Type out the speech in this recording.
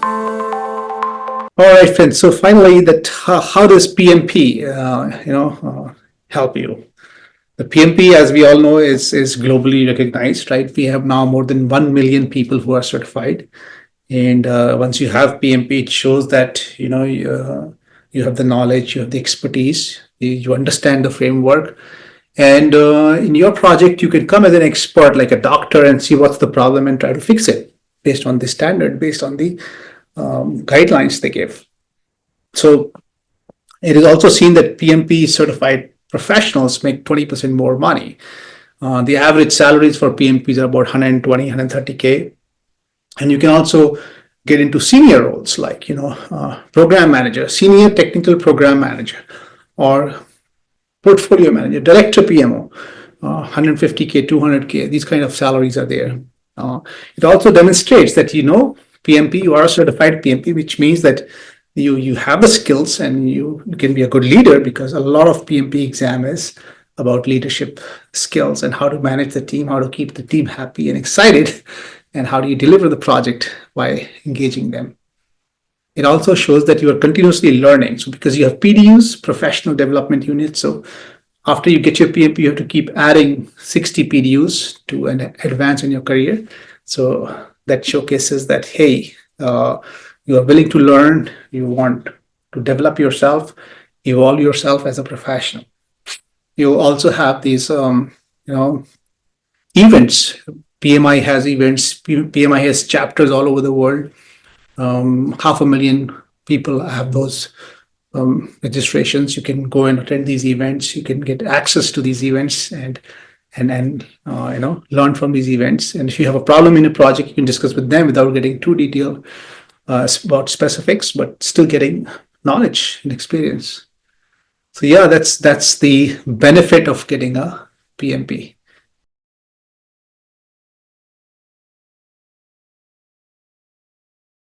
All right, friends. So finally, that how does PMP, help you? The PMP, as we all know, is globally recognized, right? We have now more than 1 million people who are certified, and once you have PMP, it shows that you have the knowledge, you have the expertise, you understand the framework, and in your project, you can come as an expert, like a doctor, and see what's the problem and try to fix it based on the standard, based on the guidelines they give. So it is also seen that PMP certified professionals make 20% more money. The average salaries for PMPs are about 120, 130K. And you can also get into senior roles like, program manager, senior technical program manager, or portfolio manager, director PMO, 150K, 200K. These kind of salaries are there. It also demonstrates that, PMP, you are a certified PMP, which means that you have the skills and you can be a good leader, because a lot of PMP exam is about leadership skills and how to manage the team, how to keep the team happy and excited, and how do you deliver the project by engaging them. It also shows that you are continuously learning. So because you have PDUs, professional development units, so after you get your PMP, you have to keep adding 60 PDUs to advance in your career. So that showcases that, hey, you are willing to learn, you want to develop yourself, evolve yourself as a professional. You also have these, events. PMI has events, PMI has chapters all over the world. 500,000 people have those registrations. You can go and attend these events. You can get access to these events and learn from these events. And if you have a problem in a project, you can discuss with them without getting too detailed about specifics, but still getting knowledge and experience. So yeah, that's the benefit of getting a PMP.